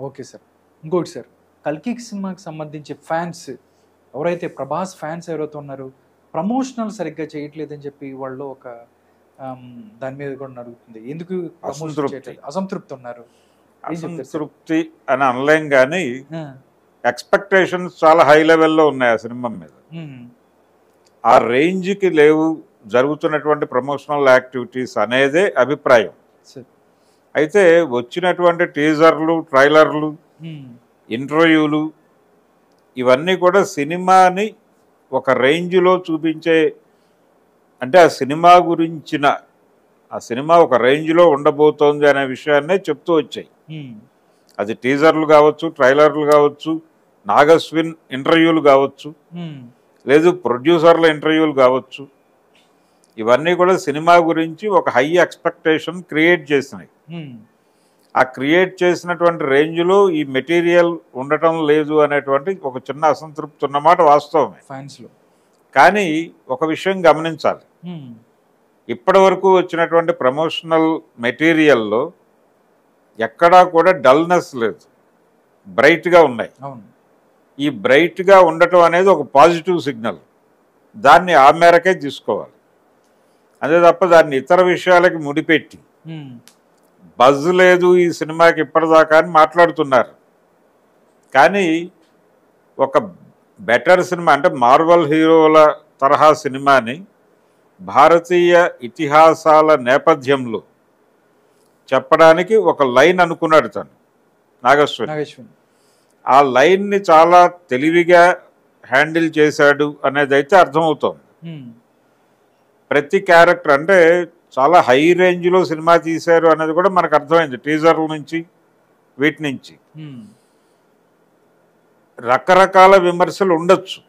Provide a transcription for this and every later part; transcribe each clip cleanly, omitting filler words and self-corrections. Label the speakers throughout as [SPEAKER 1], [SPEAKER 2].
[SPEAKER 1] Okay sir. ఇంకోటి sir, 'కల్కి' సినిమాకి సంబంధించి ఫ్యాన్స్ ఎవరైతే ప్రభాస్ ఫ్యాన్స్ ఎవరైతే ఉన్నారో ప్రమోషనల్ సరిగ్గా చేయట్లేదని చెప్పి వాళ్ళు ఒక దాని మీద కూడా నడుగుతుంది. ఎందుకు ప్రమోషన్ చేయట్లేదు, అసంతృప్తి ఉన్నారు.
[SPEAKER 2] అసంతృప్తి అని అనలేం కానీ ఎక్స్పెక్టేషన్స్ చాలా హై లెవెల్లో ఉన్నాయి ఆ సినిమా మీద. ఆ రేంజ్కి లేవు జరుగుతున్నటువంటి ప్రమోషనల్ యాక్టివిటీస్ అనేదే అభిప్రాయం. అయితే వచ్చినటువంటి టీజర్లు, ట్రైలర్లు, ఇంటర్వ్యూలు ఇవన్నీ కూడా సినిమాని ఒక రేంజ్లో చూపించే, అంటే ఆ సినిమా గురించిన, ఆ సినిమా ఒక రేంజ్లో ఉండబోతోంది అనే విషయాన్నే చెప్తూ వచ్చాయి. అది టీజర్లు కావచ్చు, ట్రైలర్లు కావచ్చు, నాగస్విన్ ఇంటర్వ్యూలు కావచ్చు, లేదు ప్రొడ్యూసర్ల ఇంటర్వ్యూలు కావచ్చు, ఇవన్నీ కూడా సినిమా గురించి ఒక హై ఎక్స్పెక్టేషన్ క్రియేట్ చేసినాయి. ఆ క్రియేట్ చేసినటువంటి రేంజ్లో ఈ మెటీరియల్ ఉండటం లేదు అనేటువంటి ఒక చిన్న అసంతృప్తి ఉన్నమాట వాస్తవమే
[SPEAKER 1] ఫ్యాన్స్లో.
[SPEAKER 2] కానీ ఒక విషయం గమనించాలి, ఇప్పటి వరకు వచ్చినటువంటి ప్రమోషనల్ మెటీరియల్లో ఎక్కడా కూడా డల్నెస్ లేదు, బ్రైట్గా ఉన్నాయి. ఈ బ్రైట్గా ఉండటం అనేది ఒక పాజిటివ్ సిగ్నల్, దాన్ని ఆ మేరకే తీసుకోవాలి. అదే తప్ప దాన్ని ఇతర విషయాలకి ముడిపెట్టి బజ్ లేదు ఈ సినిమాకి ఇప్పటిదాకా అని మాట్లాడుతున్నారు. కానీ ఒక బెటర్ సినిమా, అంటే మార్వల్ హీరోల తరహా సినిమాని భారతీయ ఇతిహాసాల నేపథ్యంలో చెప్పడానికి ఒక లైన్ అనుకున్నాడు తను, నాగస్విన్. ఆ లైన్ని చాలా తెలివిగా హ్యాండిల్ చేశాడు అనేది అయితే అర్థమవుతోంది. ప్రతి క్యారెక్టర్ అంటే చాలా హై రేంజ్లో సినిమా తీశారు అనేది కూడా మనకు అర్థమైంది టీజర్ల నుంచి, వీటి నుంచి. రకరకాల విమర్శలు ఉండొచ్చు,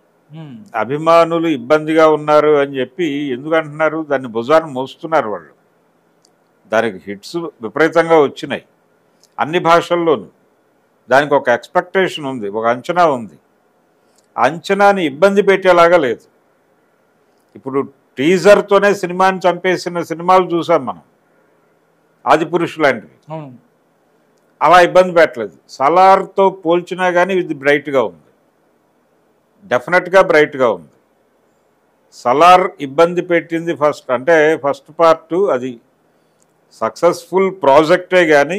[SPEAKER 2] అభిమానులు ఇబ్బందిగా ఉన్నారు అని చెప్పి ఎందుకు అంటున్నారు, దాన్ని భుజాన్ని మోస్తున్నారు వాళ్ళు. దానికి హిట్స్ విపరీతంగా వచ్చినాయి అన్ని భాషల్లోనూ. దానికి ఒక ఎక్స్పెక్టేషన్ ఉంది, ఒక అంచనా ఉంది. అంచనాని ఇబ్బంది పెట్టేలాగా లేదు. ఇప్పుడు టీజర్తోనే సినిమాని చంపేసిన సినిమాలు చూసాం మనం, ఆదిపురుషు లాంటివి. అలా ఇబ్బంది పెట్టలేదు. సలార్తో పోల్చినా కానీ ఇది బ్రైట్గా ఉంది, డెఫినెట్గా బ్రైట్గా ఉంది. సలార్ ఇబ్బంది పెట్టింది ఫస్ట్, అంటే ఫస్ట్ పార్ట్ అది సక్సెస్ఫుల్ ప్రాజెక్టే కానీ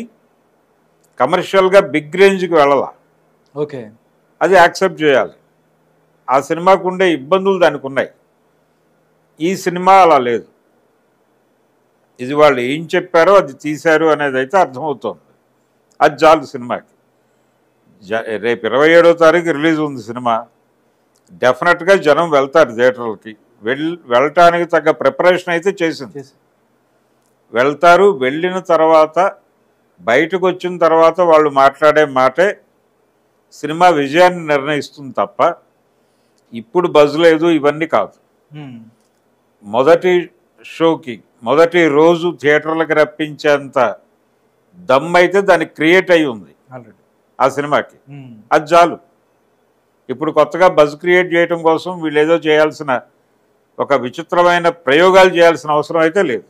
[SPEAKER 2] కమర్షియల్గా బిగ్ రేంజ్కి వెళ్ళాలా.
[SPEAKER 1] ఓకే,
[SPEAKER 2] అది యాక్సెప్ట్ చేయాలి. ఆ సినిమాకు ఉండే ఇబ్బందులు దానికి ఉన్నాయి. ఈ సినిమా అలా లేదు. ఇది వాళ్ళు ఏం చెప్పారో అది తీశారు అనేది అయితే అర్థమవుతోంది. అది చాలు సినిమాకి. రేపు 27వ తారీఖు రిలీజ్ ఉంది సినిమా. డెఫినెట్గా జనం వెళ్తారు థియేటర్లకి. వెళ్ళటానికి తగ్గ ప్రిపరేషన్ అయితే చేసింది. వెళ్తారు. వెళ్ళిన తర్వాత బయటకు వచ్చిన తర్వాత వాళ్ళు మాట్లాడే మాటే సినిమా విజయాన్ని నిర్ణయిస్తుంది తప్ప ఇప్పుడు బజ్ లేదు ఇవన్నీ కాదు. మొదటి షోకి మొదటి రోజు థియేటర్లకు రప్పించేంత దమ్ అయితే దానికి క్రియేట్ అయి ఉంది ఆ సినిమాకి. అది చాలు. ఇప్పుడు కొత్తగా బజ్ క్రియేట్ చేయడం కోసం వీళ్ళు ఏదో చేయాల్సిన, ఒక విచిత్రమైన ప్రయోగాలు చేయాల్సిన అవసరం అయితే లేదు.